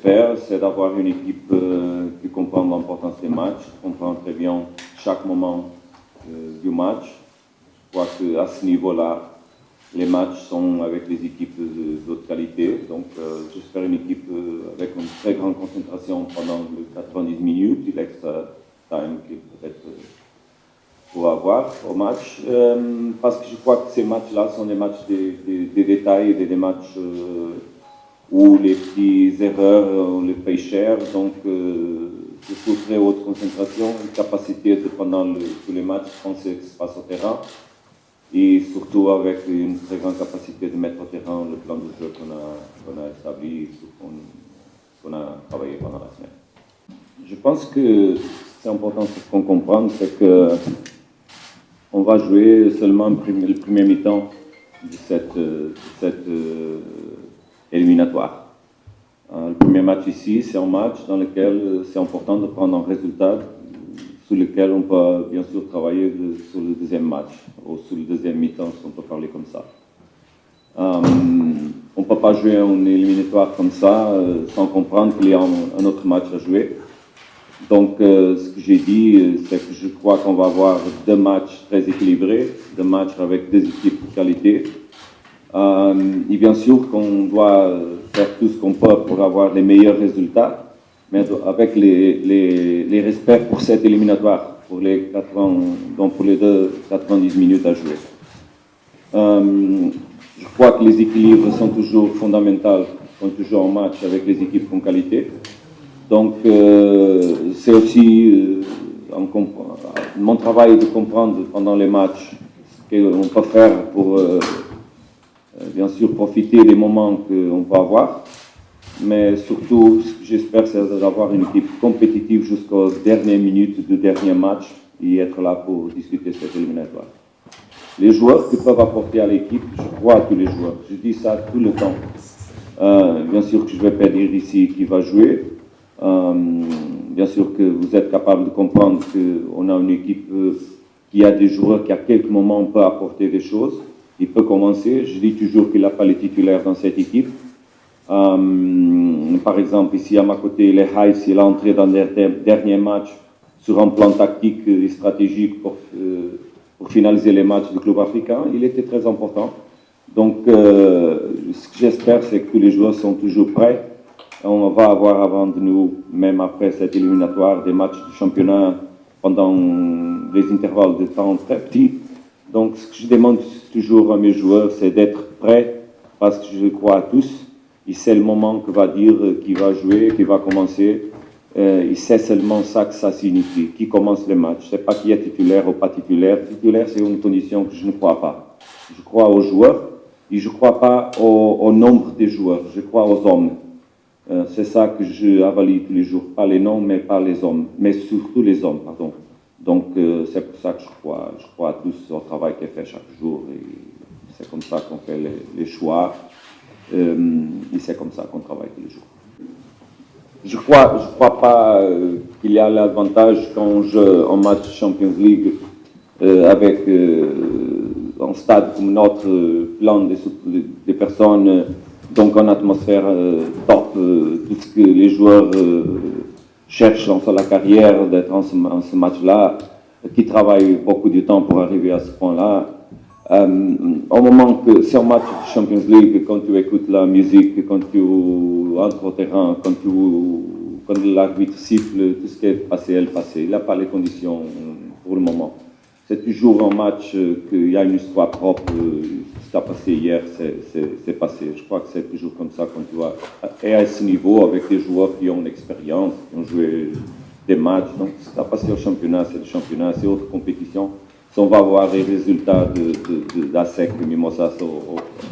j'espère, c'est d'avoir une équipe qui comprend l'importance des matchs, qui comprend très bien chaque moment du match. Je crois qu'à ce niveau-là, les matchs sont avec des équipes d'autre qualité. Donc, j'espère une équipe avec une très grande concentration pendant les 90 minutes et l'extra time qu'il peut-être pour avoir au match. Parce que je crois que ces matchs-là sont des matchs des détails, des matchs où les petites erreurs, on les paye cher. Donc, il faut très haute concentration, une capacité de, pendant tous les matchs, penser ce qui se passe au terrain. Et surtout avec une très grande capacité de mettre au terrain le plan de jeu qu'on a établi, qu'on a travaillé pendant la semaine. Je pense que c'est important ce qu'on comprend, c'est que on va jouer seulement le premier mi-temps de cette éliminatoire. Le premier match ici, c'est un match dans lequel c'est important de prendre un résultat sur lequel on peut bien sûr travailler sur le deuxième match, ou sur le deuxième mi-temps, si on peut parler comme ça. On ne peut pas jouer un éliminatoire comme ça sans comprendre qu'il y a un autre match à jouer. Donc, ce que j'ai dit, c'est que je crois qu'on va avoir deux matchs très équilibrés, deux matchs avec deux équipes de qualité. Et bien sûr qu'on doit faire tout ce qu'on peut pour avoir les meilleurs résultats, mais avec les respects pour cette éliminatoire, pour les 90 minutes à jouer. Je crois que les équilibres sont toujours fondamentaux quand tu joues un match avec les équipes en qualité. Donc, c'est aussi mon travail de comprendre pendant les matchs ce qu'on peut faire pour, bien sûr, profiter des moments qu'on va avoir. Mais surtout, ce que j'espère, c'est d'avoir une équipe compétitive jusqu'aux dernières minutes du dernier match et être là pour discuter cette éliminatoire. Les joueurs qui peuvent apporter à l'équipe, je crois à tous les joueurs. Je dis ça tout le temps. Bien sûr que je ne vais pas dire ici qui va jouer. Bien sûr que vous êtes capable de comprendre qu'on a une équipe qui a des joueurs qui à quelques moments peut apporter des choses. Il peut commencer. Je dis toujours qu'il n'a pas les titulaires dans cette équipe. Par exemple, ici à ma côté, les Heights, il a entré dans le dernier match sur un plan tactique et stratégique pour finaliser les matchs du club africain. Il était très important. Donc, ce que j'espère, c'est que tous les joueurs sont toujours prêts. On va avoir avant de nous, même après cette éliminatoire, des matchs de championnat pendant des intervalles de temps très petits. Donc, ce que je demande toujours à mes joueurs, c'est d'être prêts, parce que je crois à tous. Il sait le moment que va dire qui va jouer, qui va commencer. Il sait seulement ça que ça signifie, qui commence le match. Ce n'est pas qui est titulaire ou pas titulaire. Titulaire, c'est une condition que je ne crois pas. Je crois aux joueurs et je ne crois pas au nombre des joueurs. Je crois aux hommes. C'est ça que je avalue tous les jours. Pas les noms, mais pas les hommes. Mais surtout les hommes, pardon. Donc, c'est pour ça que je crois à tous au travail qui est fait chaque jour. Et c'est comme ça qu'on fait les choix. Et c'est comme ça qu'on travaille tous les jours. Je crois pas qu'il y a l'avantage quand on joue en match Champions League avec un stade comme notre, plein de personnes, donc en atmosphère top, tout ce que les joueurs cherchent dans la carrière, d'être en ce match-là, qui travaillent beaucoup de temps pour arriver à ce point-là. Au moment que c'est un match de Champions League, quand tu écoutes la musique, quand tu entres au terrain, quand l'arbitre siffle, tout ce qui est passé est passé. Il n'a pas les conditions pour le moment. C'est toujours un match qu'il y a une histoire propre. Ce qui a passé hier, c'est passé. Je crois que c'est toujours comme ça quand tu vas à ce niveau avec des joueurs qui ont l'expérience, qui ont joué des matchs. Donc, ce qui a passé au championnat, c'est le championnat, c'est autre compétition. Si on va avoir les résultats d'ASEC, Mimosas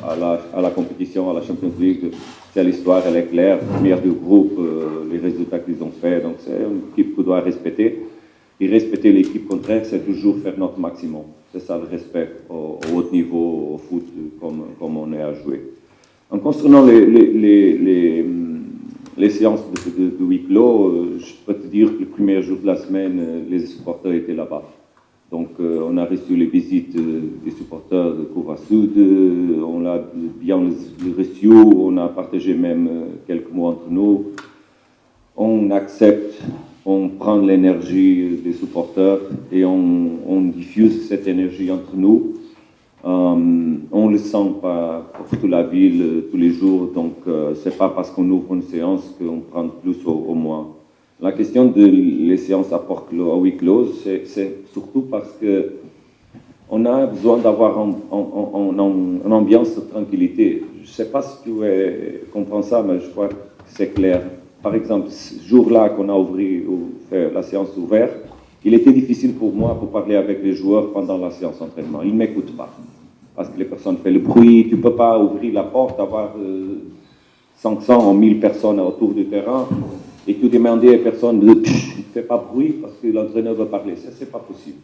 à la compétition, à la Champions League, c'est l'histoire, elle est claire, première du groupe, les résultats qu'ils ont fait. Donc c'est une équipe qu'on doit respecter. Et respecter l'équipe contraire, c'est toujours faire notre maximum. C'est ça le respect au haut niveau, au foot, comme on est à jouer. En concernant les séances de huis clos, je peux te dire que le premier jour de la semaine, les supporters étaient là-bas. Donc, on a reçu les visites des supporters de Couva Sud, on l'a bien reçu, on a partagé même quelques mots entre nous. on accepte, on prend l'énergie des supporters et on diffuse cette énergie entre nous. On le sent pas pour toute la ville, tous les jours, donc c'est pas parce qu'on ouvre une séance qu'on prend plus ou moins. La question de les séances à huis clos, c'est surtout parce que on a besoin d'avoir une ambiance de tranquillité. Je ne sais pas si tu comprends ça, mais je crois que c'est clair. Par exemple, ce jour-là qu'on a fait la séance ouverte, il était difficile pour moi pour parler avec les joueurs pendant la séance d'entraînement. Ils ne m'écoutent pas. Parce que les personnes font le bruit, tu ne peux pas ouvrir la porte, avoir 500 ou 1000 personnes autour du terrain, et tu demandais à personne de ne faire pas bruit parce que l'entraîneur veut parler. Ça, ce n'est pas possible.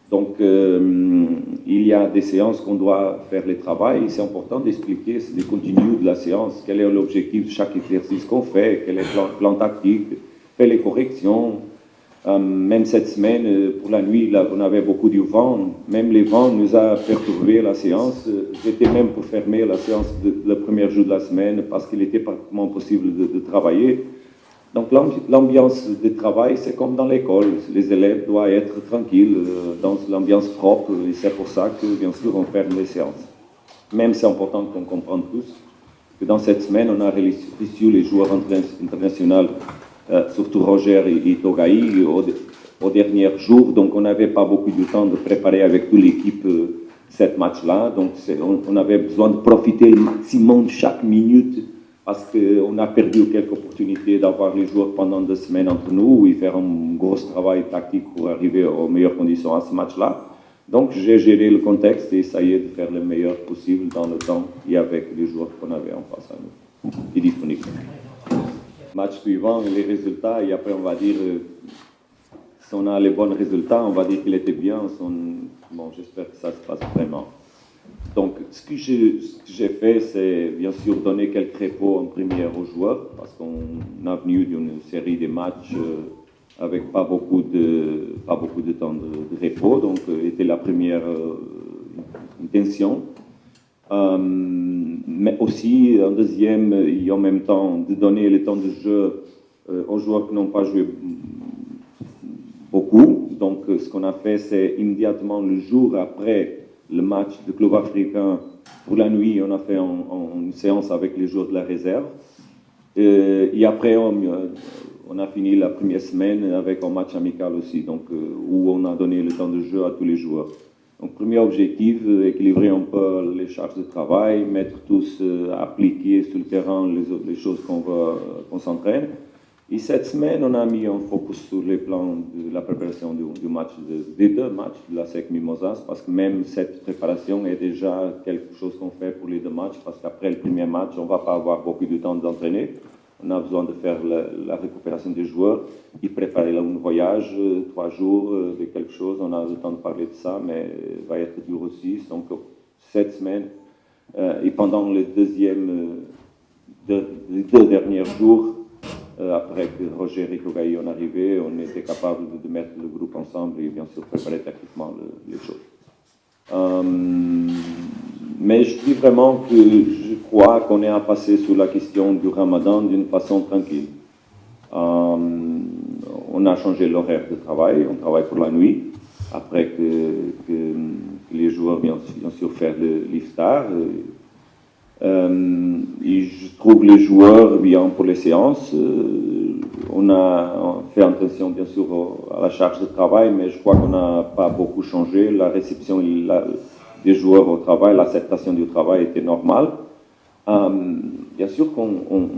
Donc, il y a des séances qu'on doit faire le travail. C'est important d'expliquer le contenu de la séance, quel est l'objectif de chaque exercice qu'on fait, quel est le plan tactique, faire les corrections. Même cette semaine, pour la nuit, là, on avait beaucoup de vent. Même les vents nous a perturbé la séance. J'étais même pour fermer la séance le premier jour de la semaine parce qu'il était pratiquement impossible de travailler. Donc l'ambiance de travail, c'est comme dans l'école. Les élèves doivent être tranquilles, dans l'ambiance propre, et c'est pour ça que, bien sûr, on ferme les séances. Même c'est important qu'on comprenne tous que dans cette semaine, on a reçu les joueurs internationaux, surtout Roger et Togaï, au dernier jour. Donc on n'avait pas beaucoup de temps de préparer avec toute l'équipe cette match-là. Donc on avait besoin de profiter le maximum de chaque minute, parce qu'on a perdu quelques opportunités d'avoir les joueurs pendant 2 semaines entre nous et faire un gros travail tactique pour arriver aux meilleures conditions à ce match-là. Donc, j'ai géré le contexte et essayé de faire le meilleur possible dans le temps et avec les joueurs qu'on avait en face à nous et disponibles. Match suivant, les résultats, et après on va dire, si on a les bons résultats, on va dire qu'il était bien. Bon, j'espère que ça se passe vraiment. Donc, ce que j'ai fait, c'est bien sûr donner quelques repos en première aux joueurs, parce qu'on a venu d'une série de matchs avec pas beaucoup de temps de repos, donc c'était la première intention. Mais aussi, en deuxième, et en même temps, de donner le temps de jeu aux joueurs qui n'ont pas joué beaucoup. Donc, ce qu'on a fait, c'est immédiatement le jour après le match du club africain, pour la nuit, on a fait une séance avec les joueurs de la réserve. Et après, on a fini la première semaine avec un match amical aussi, donc, où on a donné le temps de jeu à tous les joueurs. Donc, premier objectif, équilibrer un peu les charges de travail, mettre tous à appliquer sur le terrain les choses qu'on s'entraîne. Et cette semaine, on a mis un focus sur les plans de la préparation du match, des 2 matchs de la SEC Mimosas, parce que même cette préparation est déjà quelque chose qu'on fait pour les 2 matchs, parce qu'après le premier match, on ne va pas avoir beaucoup de temps d'entraîner. On a besoin de faire la récupération des joueurs et préparer un voyage, 3 jours de quelque chose. On a le temps de parler de ça, mais va être dur aussi. Donc, cette semaine, et pendant les 2 derniers jours, après que Roger et Togaï sont arrivés, on était capable de mettre le groupe ensemble et bien sûr préparer tactiquement les choses. Mais je dis vraiment que je crois qu'on est à passer sur la question du Ramadan d'une façon tranquille. On a changé l'horaire de travail, on travaille pour la nuit, après que les joueurs bien sûr faire l'iftar. Et je trouve les joueurs bien pour les séances. On a fait attention bien sûr à la charge de travail, mais je crois qu'on n'a pas beaucoup changé. La réception des joueurs au travail, l'acceptation du travail était normale. Bien sûr qu'on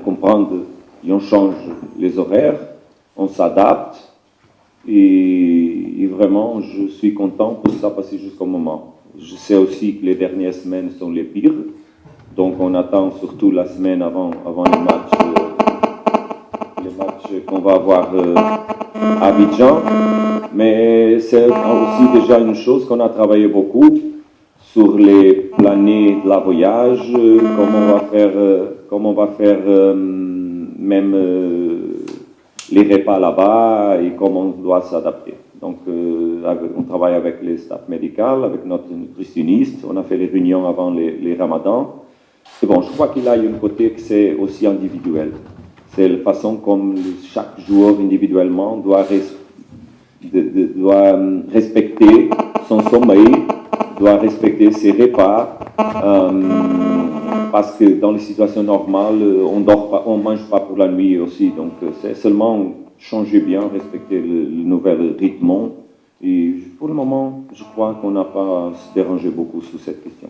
comprend et on change les horaires, on s'adapte et vraiment je suis content pour ça passer jusqu'au moment. Je sais aussi que les dernières semaines sont les pires, donc on attend surtout la semaine avant les matchs qu'on va avoir à Abidjan. Mais c'est aussi déjà une chose qu'on a travaillé beaucoup sur les plannings de la voyage, comment on va faire même les repas là-bas et comment on doit s'adapter. Donc, on travaille avec les staff médical, avec notre nutritionniste. On a fait les réunions avant les ramadans. Et bon, je crois qu'il y a un côté que c'est aussi individuel. C'est la façon comme chaque joueur individuellement doit respecter son sommeil, doit respecter ses repas, parce que dans les situations normales, on dort pas, on mange pas pour la nuit aussi. Donc c'est seulement changer bien, respecter le nouvel rythme. Et pour le moment, je crois qu'on n'a pas à se déranger beaucoup sur cette question.